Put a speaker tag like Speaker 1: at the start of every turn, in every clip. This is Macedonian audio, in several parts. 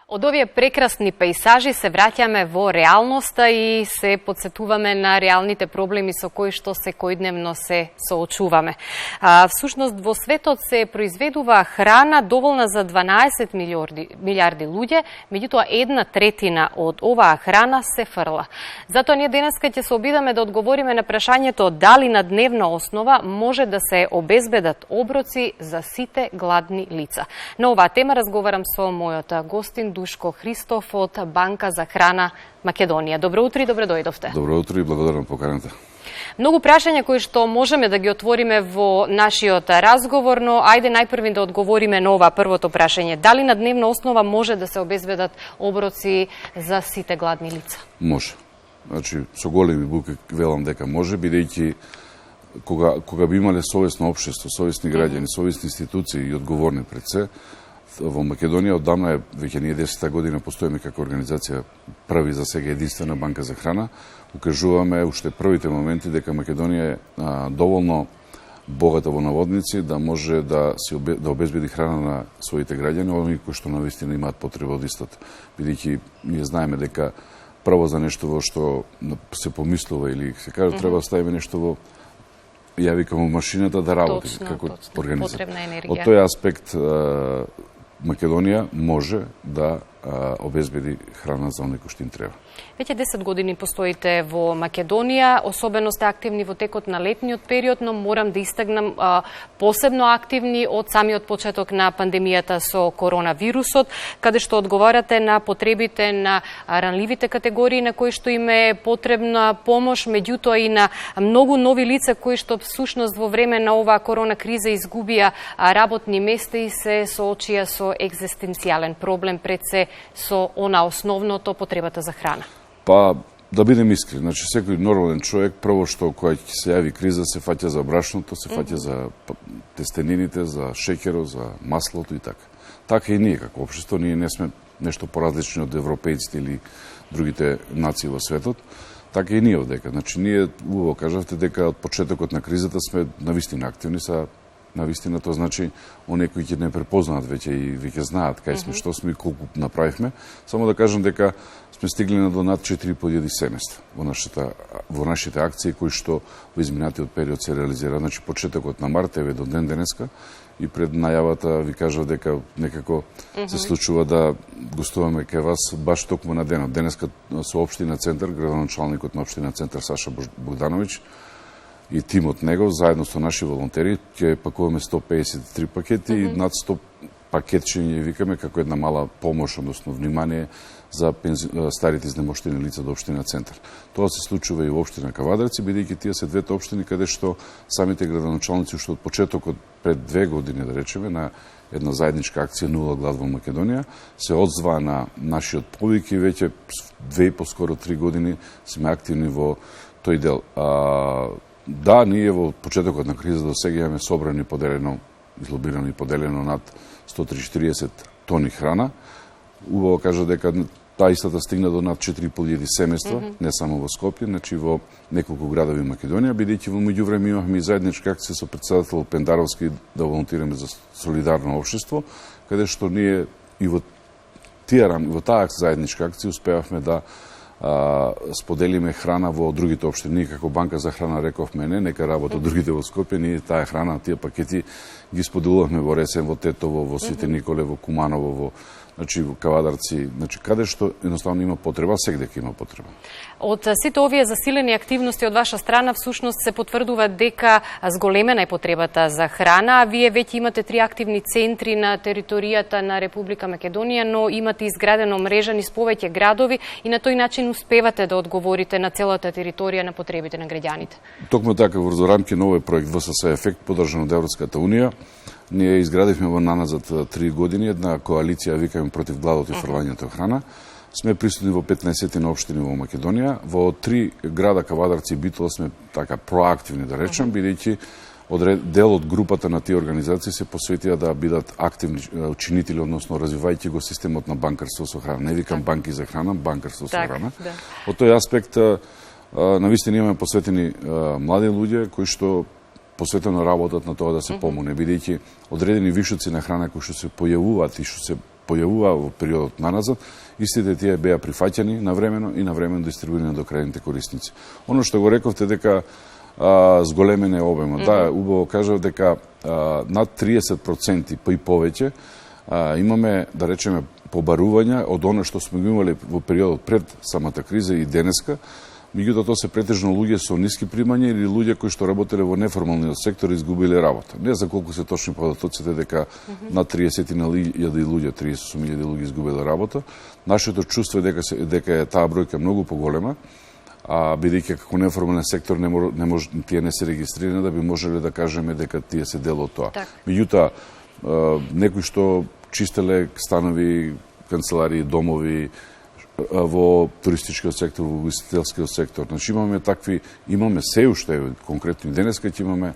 Speaker 1: Од овие прекрасни пејзажи се враќаме во реалноста и се подсетуваме на реалните проблеми со кои што секојдневно се соочуваме. Всушност во светот се произведува храна доволна за 12 милиарди луѓе, меѓутоа 1/3 од оваа храна се фрла. Затоа ние денеска ќе се обидаме да одговориме на прашањето дали на дневна основа може да се обезбедат оброци за сите гладни лица. На оваа тема разговарам со мојот гостин Душко Христов од Банка за храна Македонија. Добро утро и добро дојдовте.
Speaker 2: Добро утро и благодарам поканата.
Speaker 1: Многу прашања кои што можеме да ги отвориме во нашиот разговор, но ајде најпрви да одговориме на ова првото прашање. Дали на дневна основа може да се обезбедат оброци за сите гладни лица?
Speaker 2: Може. Значи, со големи буки велам дека може, бидејќи кога би имале совесно општество, совесни граѓани, совесни институции и одговорни пред се, во Македонија оддамна е, веќе ние 10 година постоиме како организација први за сега единствена банка за храна, укажуваме уште првите моменти дека Македонија е доволно богата во наводници да може да обезбеди храна на своите граѓани, оние кои што навистина имаат потреба од истото. Бидејќи ние знаеме дека прво за нешто во што се помислува или се каже треба да ставиме нешто во јави како машината да работи како организација. Од тој аспект Македонија може да обезбеди храна за оние кои што им треба.
Speaker 1: Веќе 10 години постоите во Македонија, особено сте активни во текот на летниот период, но морам да истакнам посебно активни од самиот почеток на пандемијата со коронавирусот, каде што одговарате на потребите на ранливите категории на кои што им е потребна помош, меѓутоа и на многу нови лица кои што всушност во време на оваа корона криза изгубија работни места и се соочија со екзистенцијален проблем пред се со она основното потребата за храна.
Speaker 2: Па, да бидем искрени, значи секој нормален човек, прво што кога ќе се јави криза, се фаќа за брашното, се фаќа за тестенините, за шеќерот, за маслото и така. Така и ние како општество, ние не сме нешто поразлични од европејците или другите нации во светот, така и ние овдека. Значи ние убаво кажавте дека од почетокот на кризата сме навистина активни, навистина тоа значи оние кои ќе не препознаат веќе и веќе знаат кај сме, што сме и колку направивме. Само да кажам дека сме стигли до над 4.000 семејства во нашите акции кои што во изминатиот период се реализира. Значи почетокот на март еве до ден денеска и пред најавата ви кажав дека некако се случува да гостуваме кај вас баш токму на денот. Денеска со општина Центар, градоначалникот на општина Центар Саша Богдановиќ и тимот него, заедно со наши волонтери, ќе пакуваме 153 пакети и над 100 пакетчиња викаме како една мала помош, односно внимание за старите изнемоштени лица до општина Центар. Тоа се случува и во општина Кавадарци, бидејќи тие се двете општини каде што самите градоначалници уште од почетокот пред 2 години, да речеме, на една заедничка акција Нула глад во Македонија, се одзваа на нашиот повик и веќе 2,5 скоро 3 години сме активни во тој дел. Да, ние во почетокот на криза до сега имаме собрано и поделено, излобирано и поделено над 140 тони храна. Убаво кажа дека таа истата стигна до над 4.500 семејства, не само во Скопје, значи во неколку градови Македонија, бидејќи во меѓувреме имавме и заедничка акција со председател Пендаровски да волонтираме за солидарно општество, каде што ние и во таа заедничка акција успеавме да споделиме храна во другите општини. Ние како банка за храна рековме не, нека работат другите во Скопје, ние таа храна, тие пакети ги споделувавме во Ресен, во Тетово, во Свети Николе, во Куманово, во Кавадарци, каде што едноставно има потреба, сегде ќе има потреба.
Speaker 1: Од сите овие засилени активности од ваша страна, всушност се потврдува дека зголемена е потребата за храна, а вие веќе имате 3 активни центри на територијата на Република Македонија, но имате изградено мрежа низ повеќе градови и на тој начин успевате да одговорите на целата територија на потребите на граѓаните.
Speaker 2: Токму така, во рамки на овој проект ВСС ефект, подржан од Европската унија, ние изградивме во наназад 3 години една коалиција, викаме, против гладот и фрлањето храна. Сме присутни во 15 општини во Македонија. Во 3 града Кавадарци и Битола сме така проактивни, да речем, бидејќи дел од групата на тие организации се посветија да бидат активни учинители, односно развивајќи го системот на банкарство со храна. Не викам банки за храна, банкарство со храна. Од тој аспект, навистина имаме посветени млади луѓе кои што посветено работат на тоа да се помогне, бидејќи одредени вишоци на храна кои што се појавуваат и што се појавува во периодот наназад, истите тие беа прифаќани навремено и навремено дистрибуирани до крајните корисници. Оно што го рековте дека зголемен е обемот. Да, убаво кажав дека над 30% па и повеќе имаме, да речеме, побарувања од оно што сме го имале во периодот пред самата криза и денеска. Меѓутоа, тоа се претежно луѓе со ниски примања или луѓе кои што работеле во неформалниот сектор и изгубиле работа. Не за колку се точни податоците дека над 30.000 луѓе, 38.000 луѓе изгубиле работа. Нашето чувство е дека е таа бројка многу поголема, бидејќи како неформален сектор тие не се регистрирани да би можеле да кажеме дека тие се дел од тоа. Меѓутоа, некои што чистеле станови, канцеларии, домови во туристичкиот сектор, во ugostителскиот сектор. Значи имаме се уште конкретно и денеска ќе имаме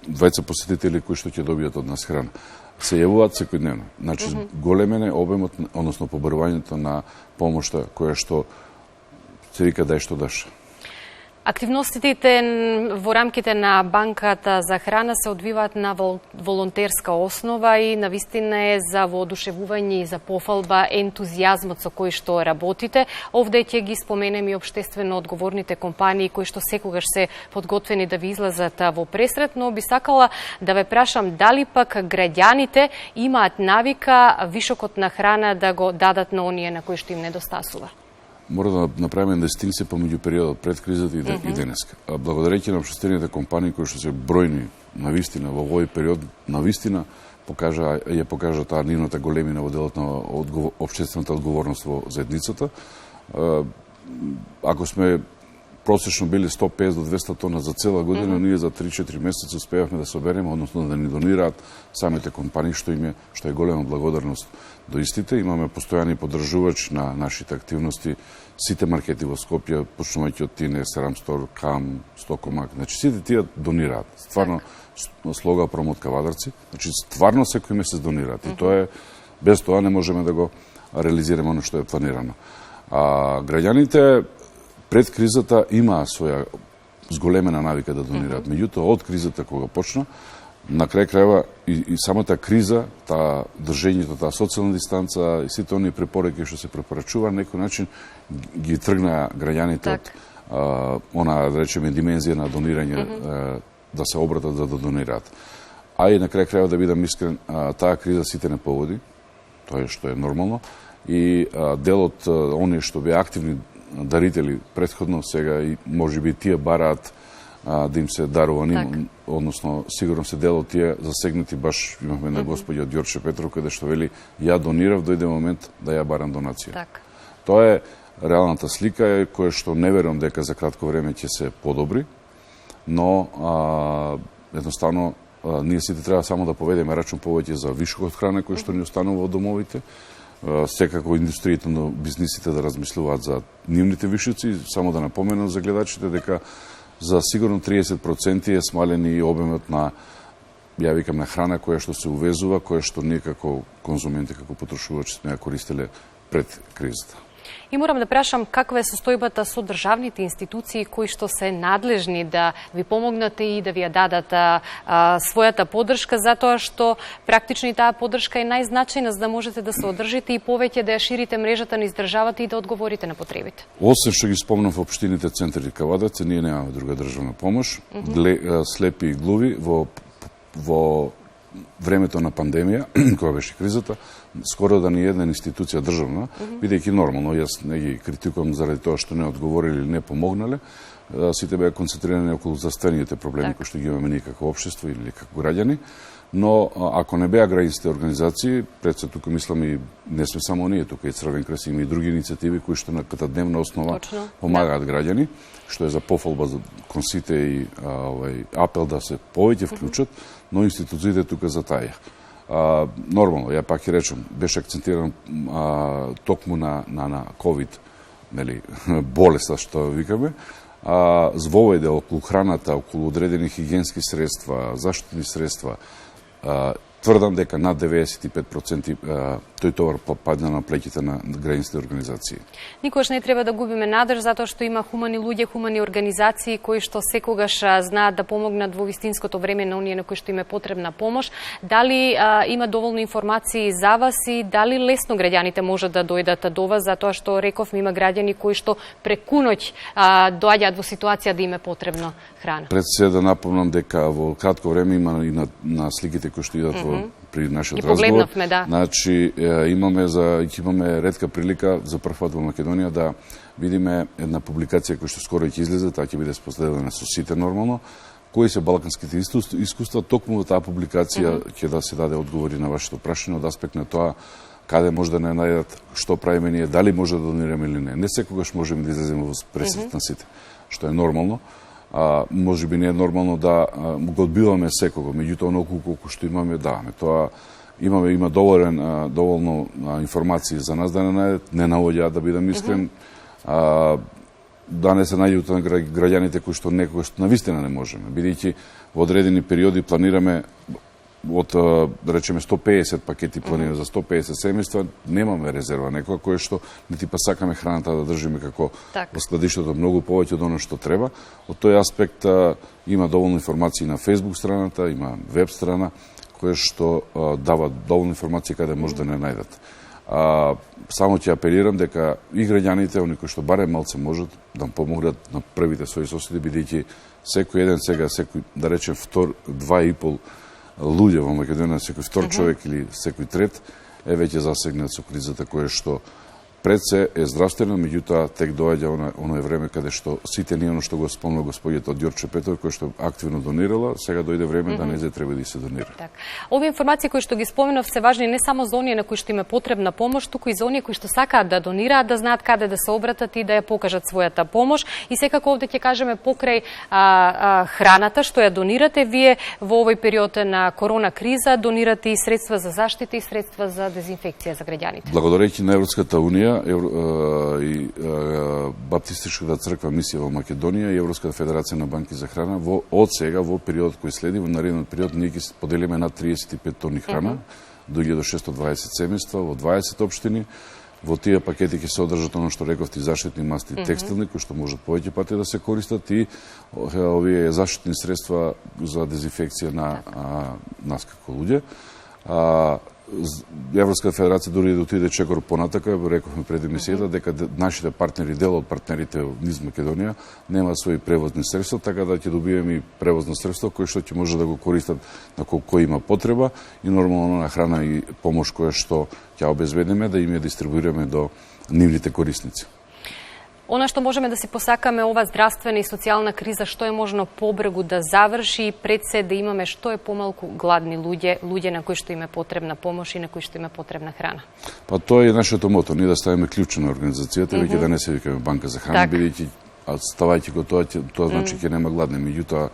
Speaker 2: двајца посетители кои што ќе добијат од нас храна. Се јавуваат секојдневно. Значи големен е обемот, односно побарувањето на помошта која што се вика дај што даш.
Speaker 1: Активностите во рамките на банката за храна се одвиваат на волонтерска основа и навистина е за воодушевување и за пофалба ентузијазмот со кој што работите. Овде ќе ги споменем и општествено одговорните компании кои што секогаш се подготвени да ви излезат во пресрет, но би сакала да ве прашам дали пак граѓаните имаат навика вишокот на храна да го дадат на оние на кои што им недостасува.
Speaker 2: Мора да направиме дистинкција помеѓу периодот пред кризата и денеска. Благодарејќи на општествените компании кои што се бројни навистина во овој период, навистина ја покажа таа нивната големина во делот на општествената одговорност во заедницата. Ако сме просечно били 150 до 200 тона за цела година, ние за 3-4 месеци успеавме да собереме, односно да ни донираат самите компании, што е голема благодарност до истите. Имаме постојани поддржувач на нашите активности, сите маркети во Скопје, почнувајќи од Тине, Сарамстор, Кам, Стокомак, значи сите тие донираат. Стварно слога промот Кавадарци, значи стварно секој месец донираат и тоа е, без тоа не можеме да го реализираме оно што е планирано. Граѓаните пред кризата имаа своја зголемена навика да донираат. Меѓутоа, од кризата кога почна, на крај крајва и самата криза, таа држењето, таа социјална дистанца и сите оние препораки што се препорачува, на некој начин ги тргнаа граѓаните од она, да речеме, димензија на донирање, да се обратат за да донираат. А и на крај крајва, да бидам искрен, таа криза сите не поводи, тоа е што е нормално, и дел од оние што беа активни дарители претходно, сега и можеби тие бараат да им се дарува, односно сигурно се дел од тие засегнати. Баш имавме на господи од Ѓорче Петров, каде што вели ја донирав, дојде момент да ја барам донација. Тоа е реалната слика, која што не верувам дека за кратко време ќе се подобри, но едноставно ние сите треба само да поведеме рачун повеќе за вишокот храна кој што ни останува во домовите. Секако индустриите на бизнисите да размислуваат за нивните вишоци. Само да напоменам за гледачите дека за сигурно 30% е смален и обемот на, ја викам, на храна која што се увезува, која што ние како конзументи, како потрошувачи сме ја користеле пред кризата.
Speaker 1: И морам да прашам каква е состојбата со државните институции кои што се надлежни да ви помогнат и да ви ја дадат својата поддршка, затоа што практично и таа поддршка е најзначајна за да можете да се одржите и повеќе да ја ширите мрежата низ државата и да одговорите на потребите.
Speaker 2: Освен што ги спомнав во општините Центар и Кавадарци, ние немаме друга државна помош. Слепи и глуви во времето на пандемија, кога беше кризата, скоро да ни една институција државна, бидејќи нормално, јас не ги критикувам заради тоа што не одговориле или не помогнале, сите беа концентрирани околу заставените проблеми кои што ги имаме ние како општество или како граѓани, но ако не беа граѓанските организации, пред се тука мислам и не сме само ние, тука и Црвен крст има и други иницијативи кои што на дневна основа помагаат граѓани, што е за пофалба кон сите и апел да се повеќе вклучат, но институциите тука затаја. Нормално, ја пак ќе речем, беше акцентиран токму на COVID, болеста што викаме, звоведе околу храната, околу одредени хигиенски средства, заштитни средства, тврдам дека над 95% тој товар падна на плеќите на граѓанските организации.
Speaker 1: Никогаш не треба да губиме надеж, затоа што има хумани луѓе, хумани организации кои што секогаш знаат да помогнат во вистинското време на оние на кои што им е потребна помош. Дали има доволно информации за вас и дали лесно граѓаните можат да дојдат до вас, затоа што рековме има граѓани кои што преку ноќ доаѓаат во ситуација да им е потребно храна.
Speaker 2: Пред се да напомнам дека во кратко време има и на сликите кои што идат при нашиот разговор.
Speaker 1: Да.
Speaker 2: Значи имаме ретка прилика за прв пат во Македонија да видиме една публикација која што скоро ќе излезе, таа ќе биде споделена со сите нормално. Кои се балканските искуства, токму во таа публикација ќе да се даде одговори на вашето прашање од аспект на тоа каде може да не најдат, што правиме ние, дали може да донираме или не. Не секогаш можеме да излеземе во пресет на сите, што е нормално. Може би не е нормално да го одбиваме секого, меѓутоа онолку колку што имаме даваме. Тоа има доволно информации за нас да не најдат, не наоѓаат да бидам искрен. Да не се најдат на граѓаните кои што некогаш навистина не можеме, бидејќи во одредени периоди планираме од, да речеме, 150 пакети планираме за 150 семејства, немаме резерва некоја која што нити па сакаме храната да држиме како во складиштето многу повеќе од оно што треба. Од тој аспект има доволно информации на Facebook страната, има веб страна која што дава доволно информации каде може да не најдат. Само ќе апелирам дека и граѓаните, они кои што барем малце можат да помогнат на првите своји соседи, бидејќи секој еден сега, секој, да речем, 2,5 луѓе во Македонија, секој втор човек или секој трет е веќе засегнат со кризата која што пред се е здравствена, меѓутоа тек доаѓа оној време каде што сите ние, оно што го спомнува господјата од Ѓорче Петров, кој што активно донирала, сега дојде време да не треба да се донира.
Speaker 1: Овие информации кои што ги споменав се важни не само за оние на кои што им е потребна помош, туку и за оние кои што сакаат да донираат, да знаат каде да се обратат и да ја покажат својата помош. И секако овде ќе кажеме покрај храната што ја донирате, вие во овој период на корона криза донирате и средства за заштита и средства за дезинфекција за граѓаните.
Speaker 2: Благодарејќи на Европската унија и Баптистичката црква мисија во Македонија и Европската федерација на банки за храна, од сега, во периодот кој следи, во наредниот период, ние ќе поделиме над 35 тони храна, дојде до 620 семејства во 20 општини. Во тие пакети ќе се одржат оно што рековте, заштитни масти и текстилни, кои што можат повеќе пати да се користат, и овие заштитни средства за дезинфекција на нас како луѓе. Европската федерација дури да отиде чекор понатака, рековме пред емисијата дека нашите партнери, дел од партнерите низ Македонија немаат своји превозни средства, така да ќе добиеме и превозно средство кој што ќе може да го користат на кој има потреба и нормално на храна и помош која што ќе обезбедиме да им ја дистрибуираме до нивните корисници.
Speaker 1: Она што можеме да си посакаме ова здравствена и социјална криза, што е можно побрзо да заврши и пред се да имаме што е помалку гладни луѓе на кои што им е потребна помош и на кои што им е потребна храна.
Speaker 2: Па тоа е нашето мото, ние да ставиме клjuč на организацијата, веќе да не се викаме банка за храна, бидејќи ставајќи го тоа значи ќе нема гладни, меѓутоа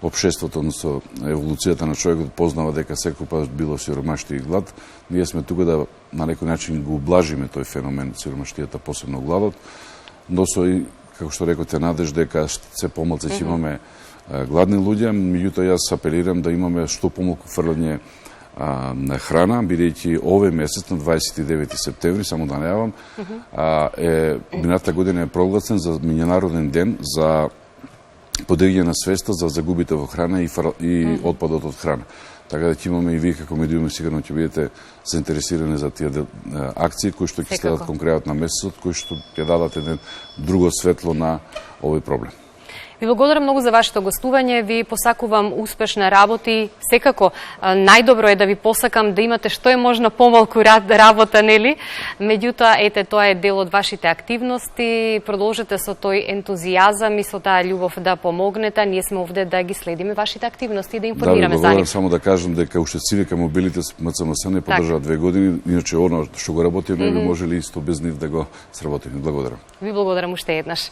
Speaker 2: општеството, односно еволуцијата на човекот познава дека секој пат било сиромаштија и глад. Ние сме тука да на некој начин го ублажиме тој феномен сиромаштијата, посебно гладот. Но со и, како што рекоте, надеж дека се помалку ќе имаме гладни луѓе, меѓутоа јас апелирам да имаме што помалку фрлање на храна, бидејќи овој месец на 29 септември, само да најавам, мината година е прогласен за меѓународен ден за подигање на свеста за загубите во храна и отпадот од храна. Така да ќе имаме и вие како медиуми сигурно ќе бидете заинтересирани за тие акции кои што ќе следат кон крајот на месецот, кои што ќе дадат еден друго светло на овој проблем.
Speaker 1: Ви благодарам многу за вашето гостување, ви посакувам успешна работа и секако најдобро е да ви посакам да имате што е можно помалку работа, нели? Меѓутоа, ете, тоа е дел од вашите активности, продолжете со тој ентузијазам и со таа љубов да помогнете, ние сме овде да ги следиме вашите активности и да информираме за нив.
Speaker 2: Само да кажам дека уште цивика мобилите МЦМС не поддржаа 2 години, иначе оно што го работиме би можеле исто без нив да го сработиме. Благодарам.
Speaker 1: Ви благодарам уште еднаш.